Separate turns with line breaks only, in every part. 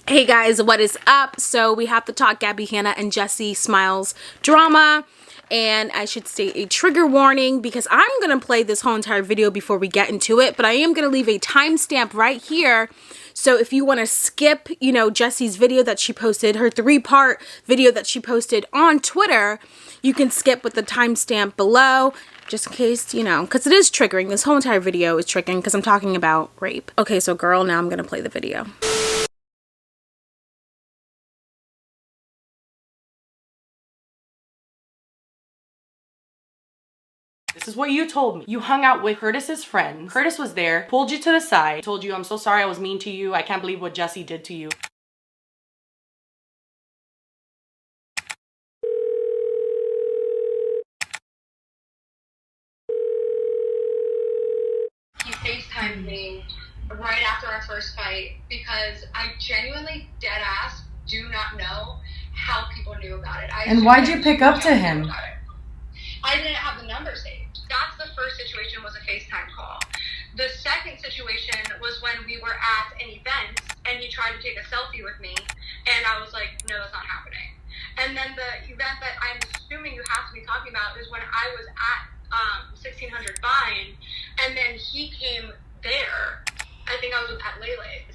Hey guys, what is up? So we have to talk Gabbie, Hannah, and JESSISMILES drama. And I should state a trigger warning because I'm going to play this whole entire video before we get into it. But I am going to leave a timestamp right here. So if you want to skip, Jessie's video that she posted, her 3-part video that she posted on Twitter, you can skip with the timestamp below. Just in case, because it is triggering. This whole entire video is triggering because I'm talking about rape. Okay, so girl, now I'm going to play the video.
This is what you told me. You hung out with Curtis's friends. Curtis was there, pulled you to the side, told you, I'm so sorry I was mean to you. I can't believe what Jessie did to you.
He FaceTimed me right after our first fight because I genuinely, dead ass, do not know how people knew about it.
And why'd you pick up to him?
I didn't have the number saved. That's the first situation, was a FaceTime call. The second situation was when we were at an event and he tried to take a selfie with me and I was like, no, that's not happening. And then the event that I'm assuming you have to be talking about is when I was at 1600 Vine and then he came there. I think I was at Lele's.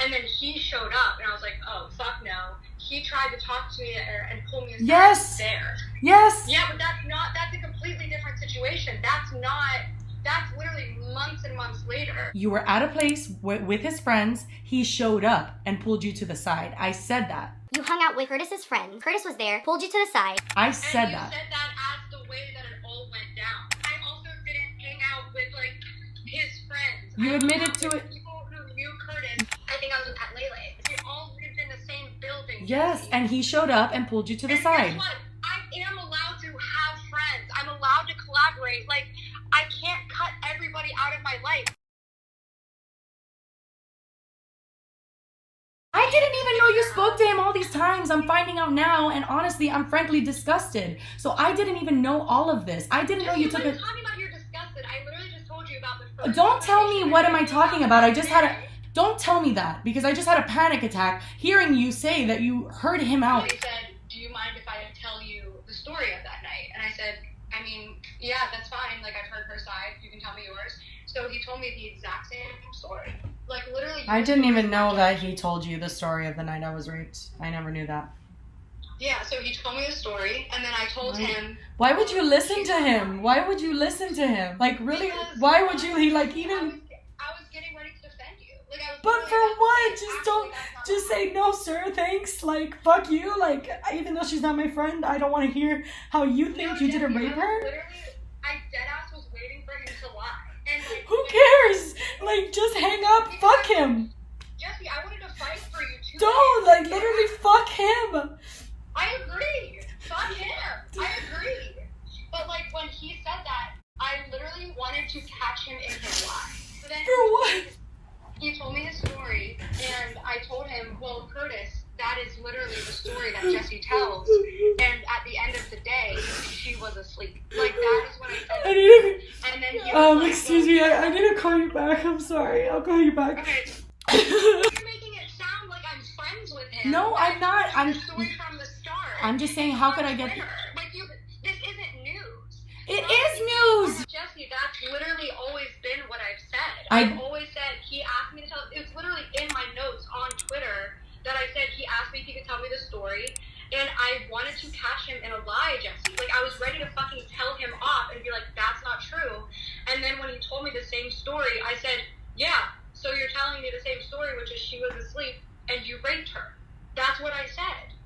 And then he showed up and I was like, oh, fuck no. He tried to talk to me and pull me aside there.
Yes.
Yeah, but that's a completely different situation. That's literally months and months later.
You were at a place with his friends. He showed up and pulled you to the side. I said that.
You hung out with Curtis's friends. Curtis was there, pulled you to the side.
I said that.
And you said that as the way that it all went down. I also didn't hang out with, his friends.
You admitted to it.
People who knew Curtis. I think I was at Lele's. We all lived in the same building.
Yes, and he showed up and pulled you to the side.
Guess what? I am allowed to have friends. I'm allowed to collaborate. I can't cut everybody out of my life.
I didn't even know you spoke to him all these times. I'm finding out now, and honestly, I'm frankly disgusted. So I didn't even know all of this. I didn't know you took it.
Talking about you're disgusted. I literally just told you about the first.
Don't tell me what am I talking about. Don't tell me that, because I just had a panic attack hearing you say that you heard him out.
He said, do you mind if I tell you the story of that night? And I said, I mean, yeah, that's fine. I've heard her side. You can tell me yours. So he told me the exact same story. Literally.
I didn't even know that he told you the story of the night I was raped. I never knew that.
Yeah, so he told me the story, and then I told him...
Why would you listen to him? Why would you listen to him? Really?
Because
why would you?
I was getting ready to defend you.
But for what? Just say, no, sir, thanks. Fuck you. Even though she's not my friend, I don't want to hear how you think you didn't rape her.
Literally, I deadass was waiting for him to lie. And
who cares? Just hang up. Fuck him.
Jesse, I wanted to fight for you too.
Don't, literally fuck him.
I agree. Fuck him. I agree. But when he said that, I literally wanted to catch him in his lie. So then
for what?
He told me his story, and I told him, well, Curtis, that is literally the story that Jessie tells. And at the end of the day, she was asleep. That is what I said. And then he was
excuse me, I need to call you back. I'm sorry. I'll call you back.
Okay. You're making it sound like I'm friends with him.
No, I'm not.
The story from the start.
I'm just saying, how could I get...
This isn't news.
It is news!
Jesse, that's literally always been what I've said.
I've
always said, he asked me to tell... It's literally in my notes on Twitter that I said he asked me if he could tell me the story, and I wanted to catch him in a lie, Jesse. I was ready to fucking tell him off and be like, that's not true. And then when he told me the same story, I said, yeah, so you're telling me the same story, which is she was asleep and you raped her. That's what I said.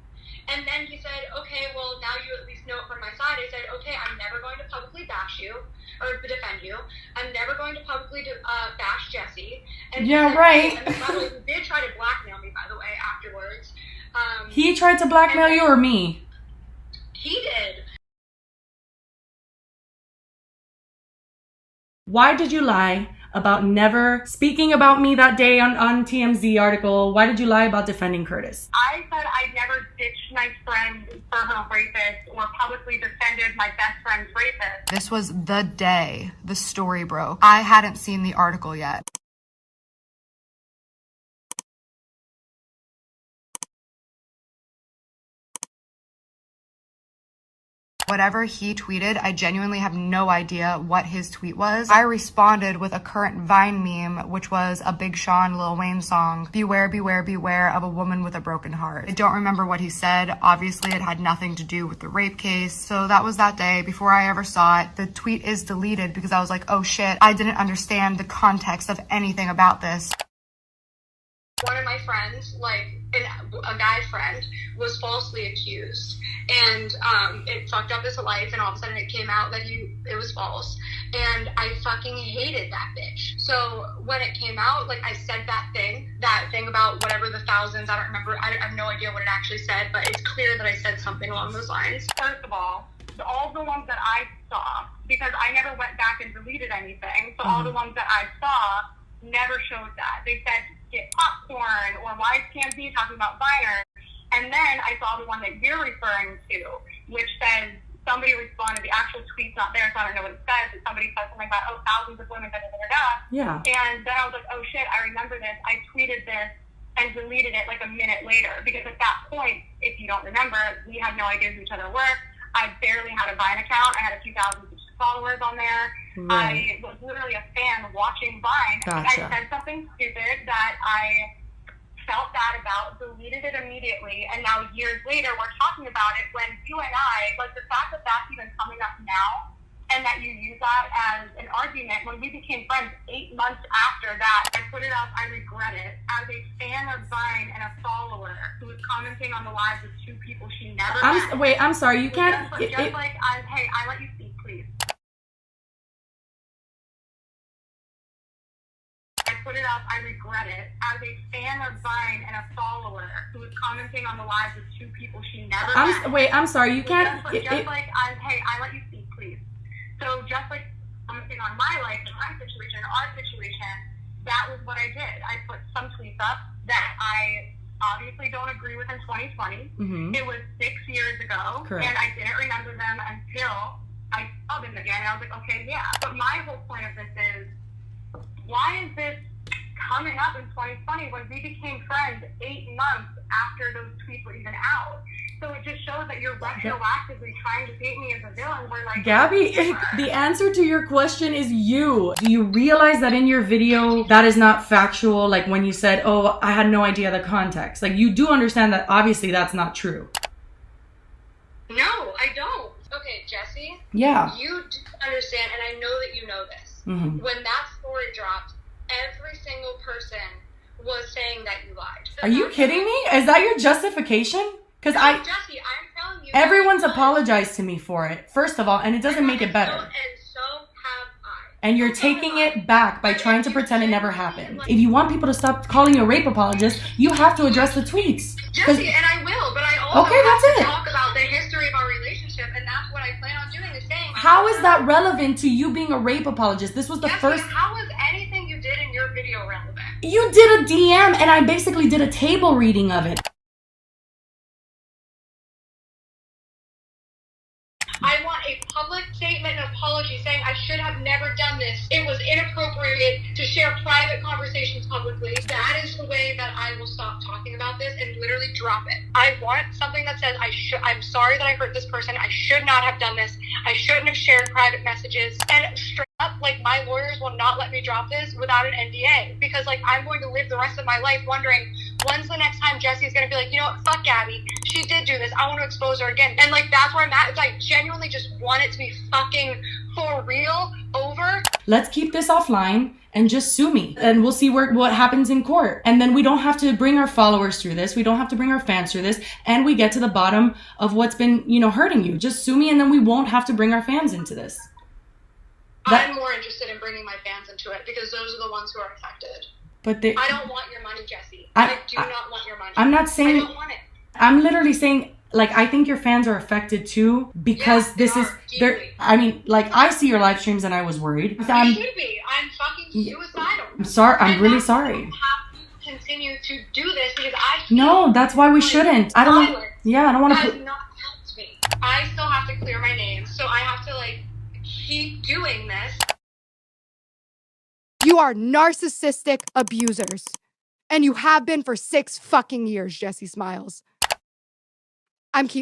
And then he said, okay, well, now you at least know it from my side. I said, okay, I'm never going to publicly bash you or defend you. I'm never going to publicly bash Jesse. And
yeah, right.
And by the way, he did try to blackmail me, by the way, afterwards.
He tried to blackmail you or me?
He did.
Why did you lie about never speaking about me that day on TMZ article? Why did you lie about defending Curtis?
I said I never ditched my friend for her rapist or publicly defended my best friend's rapist.
This was the day the story broke. I hadn't seen the article yet. Whatever he tweeted, I genuinely have no idea what his tweet was. I responded with a current Vine meme, which was a Big Sean Lil Wayne song, "Beware, beware, beware of a woman with a broken heart." I don't remember what he said. Obviously, it had nothing to do with the rape case. So that was that day before I ever saw it. The tweet is deleted because I was like, oh shit, I didn't understand the context of anything about this.
One of my friends, like a guy friend, was falsely accused, and it fucked up his life, and all of a sudden it came out that it was false, and I fucking hated that bitch. So when it came out, like, I said that thing about whatever the thousands, I don't remember, I have no idea what it actually said, but it's clear that I said something along those lines. First of all the ones that I saw, because I never went back and deleted anything, so all the ones that I saw never showed that. They said, get popcorn, or why is TMZ talking about Viner? And then I saw the one that you're referring to, which says somebody responded, the actual tweet's not there, so I don't know what it says, but somebody said something about, oh, thousands of women, da-da-da-da-da.
Yeah.
And then I was like, oh shit, I remember this. I tweeted this and deleted it like a minute later, because at that point, if you don't remember, we had no idea who each other were. I barely had a Vine account. I had a few thousand followers on there. Right. I was literally a fan watching Vine.
Gotcha.
I said something stupid that I felt bad about, deleted it immediately, and now years later we're talking about it when you and I, like, the fact that that's even coming up now, and that you use that as an argument. When we became friends 8 months after that, I put it up, I regret it, as a fan of Vine and a follower who was commenting on the lives of two people she never met.
Wait, I'm sorry, you can't.
Hey, I let you speak, please. I put it up, I regret it, as a fan of Vine and a follower who was commenting on the lives of two people she never met.
Wait, I'm sorry, you can't.
Hey, I let you speak, please. So just like commenting on my life and my situation, our situation, that was what I did. I put some tweets up that I obviously don't agree with in 2020. It was 6 years ago.
Correct.
And I didn't remember them until I saw them again. And I was like, okay, yeah. But my whole point of this is, why is this coming up in 2020 when we became friends 8 months after those tweets were even out? So it just shows that you're retroactively trying to paint me as a villain. Where, like,
Gabby, the answer to your question is you. Do you realize that in your video, that is not factual? Like when you said, oh, I had no idea the context. Like, you do understand that obviously that's not true.
No, I don't. Okay, Jessie.
Yeah.
You do understand, and I know that you know this. When that story dropped, every single person was saying that you lied.
Are you kidding me? Is that your justification? Because
Jessie, I'm telling you.
everyone's apologized to me for it, first of all, and it doesn't make it better.
And so have I.
And you're taking it back by trying to pretend it never happened. If you want people to stop calling you a rape apologist, you have to address the tweets.
Jessie, and I will, but I also
Okay,
have
that's
to
it.
talk about the history of our relationship, and that's what I plan on doing, is saying.
How is that relevant to you being a rape apologist? This was the
Jessie,
first...
how is anything you did in your video relevant?
You did a DM, and I basically did a table reading of it.
I want a public statement and apology saying I should have never done this. It was inappropriate to share private conversations publicly. That is the way that I will stop talking about this and literally drop it. I want something that says I'm sorry that I hurt this person. I should not have done this. I shouldn't have shared private messages. And straight up, like, my lawyers will not let me drop this without an NDA, because, like, I'm going to live the rest of my life wondering, when's the next time Jessie's going to be like, you know what, fuck Gabby. She did do this. I want to expose her again. And, like, that's where I'm at. It's, I genuinely just want it to be fucking for real over.
Let's keep this offline and just sue me, and we'll see what happens in court. And then we don't have to bring our followers through this. We don't have to bring our fans through this. And we get to the bottom of what's been, hurting you. Just sue me, and then we won't have to bring our fans into this.
I'm more interested in bringing my fans into it, because those are the ones who are affected.
But
I don't want your money, Jessie. I do not want your money.
I'm not saying...
I don't want it.
I'm literally saying, like, I think your fans are affected too, because I mean, like, I see your live streams and I was worried.
You should be. I'm fucking suicidal.
I'm sorry. I'm really sorry.
You have to continue to do this because
No, that's why we shouldn't. I don't want to. Yeah, I don't want to.
That has not helped me. I still have to clear my name, so I have to, like, keep doing this.
You are narcissistic abusers. And you have been for 6 fucking years, Jessie Smiles.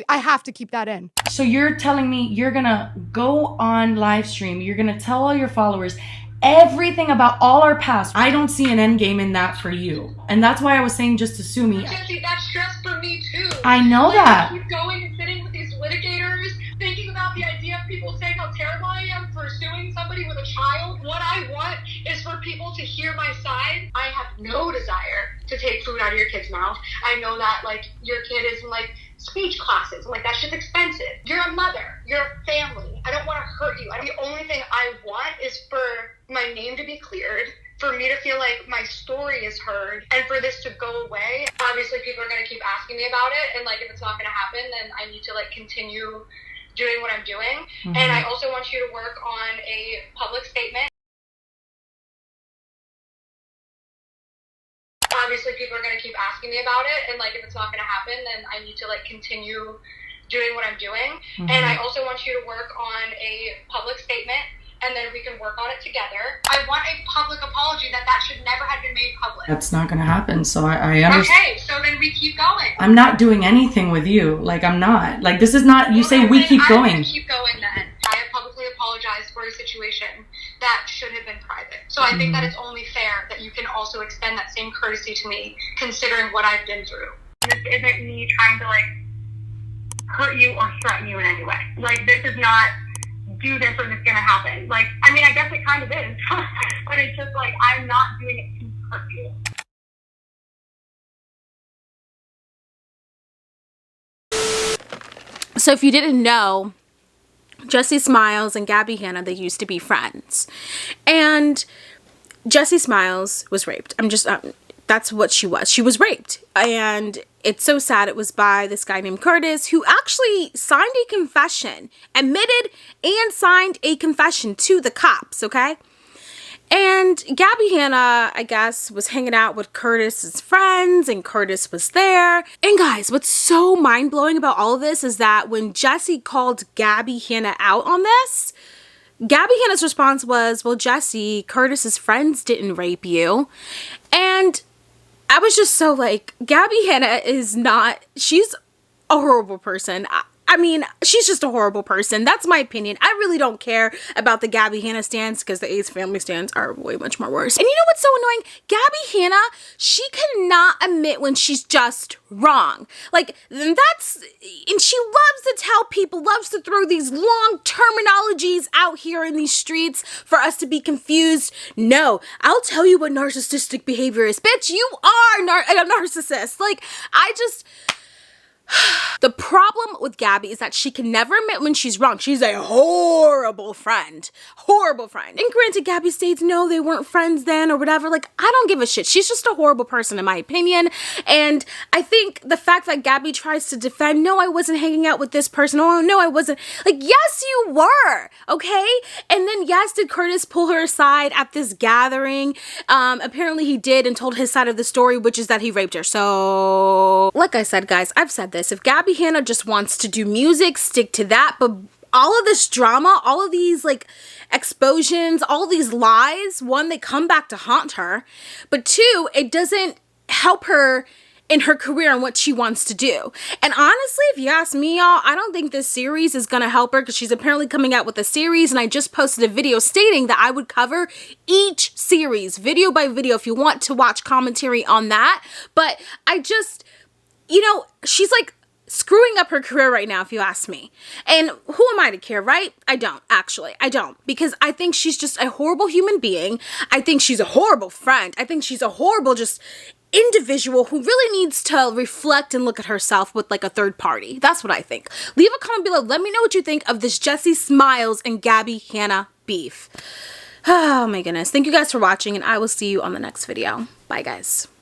I have to keep that in.
So you're telling me you're gonna go on live stream, you're gonna tell all your followers everything about all our past. I don't see an end game in that for you. And that's why I was saying just to sue me.
Jessie, that's stress for me too.
I know that.
I keep going and sitting with these litigators, thinking about the idea of people saying how terrible I am for suing somebody with a child. What I want is for people to hear my side. I have no desire to take food out of your kid's mouth. I know that, like, your kid is in, like, speech classes. I'm like, that shit's expensive. You're a mother. You're a family. I don't want to hurt you. The only thing I want is for my name to be cleared, for me to feel like my story is heard, and for this to go away. Obviously, people are going to keep asking me about it, and, like, if it's not going to happen, then I need to, like, continue doing what I'm doing. And I also want you to work on a public statement. Obviously, people are going to keep asking me about it, and, like, if it's not going to happen, then I need to, like, continue doing what I'm doing. And I also want you to work on a public statement, and then we can work on it together. I want a public apology that should never have been made public.
That's not gonna happen, so I understand.
Okay, so then we keep going.
I'm not doing anything with you. Like, I'm not. Like, this is not, you say we keep going.
I'm gonna keep going then. I have publicly apologized for a situation that should have been private. So I think that it's only fair that you can also extend that same courtesy to me, considering what I've been through. This isn't me trying to, like, hurt you or threaten you in any way. Like, this is not do this or it's gonna happen. Like, I mean, I guess it kind of is, but it's just like, I'm not doing it to hurt you.
So if you didn't know, Jessie Smiles and Gabbie Hanna, they used to be friends. And Jessie Smiles was raped. That's what she was. She was raped. And it's so sad. It was by this guy named Curtis, who actually signed a confession, admitted and signed a confession to the cops, okay? And Gabbie Hanna, I guess, was hanging out with Curtis's friends, and Curtis was there. And guys, what's so mind-blowing about all of this is that when Jessie called Gabbie Hanna out on this, Gabbie Hanna's response was, well, Jessie, Curtis's friends didn't rape you. And I was just so like, Gabbie Hanna is not, she's a horrible person. I mean, she's just a horrible person. That's my opinion. I really don't care about the Gabbie Hanna stans, because the Ace family stans are way much more worse. And you know what's so annoying? Gabbie Hanna, she cannot admit when she's just wrong. Like, and she loves to tell people, loves to throw these long terminologies out here in these streets for us to be confused. No, I'll tell you what narcissistic behavior is. Bitch, you are a narcissist. Like, the problem with Gabbie is that she can never admit when she's wrong. She's a horrible friend. Horrible friend. And granted, Gabbie states, no, they weren't friends then or whatever. Like, I don't give a shit. She's just a horrible person in my opinion. And I think the fact that Gabbie tries to defend, no, I wasn't hanging out with this person. Oh, no, I wasn't. Like, yes, you were. Okay? And then, yes, did Curtis pull her aside at this gathering? Apparently he did, and told his side of the story, which is that he raped her. So, like I said, guys, I've said this. If Gabbie Hanna just wants to do music, stick to that. But all of this drama, all of these like exposures, all these lies, one, they come back to haunt her. But two, it doesn't help her in her career and what she wants to do. And honestly, if you ask me, y'all, I don't think this series is gonna help her, because she's apparently coming out with a series, and I just posted a video stating that I would cover each series video by video if you want to watch commentary on that. But I just, you know, she's like screwing up her career right now, if you ask me. And who am I to care, right? I don't, actually. I don't. Because I think she's just a horrible human being. I think she's a horrible friend. I think she's a horrible just individual who really needs to reflect and look at herself with like a third party. That's what I think. Leave a comment below. Let me know what you think of this Jessie Smiles and Gabbie Hanna beef. Oh my goodness. Thank you guys for watching, and I will see you on the next video. Bye, guys.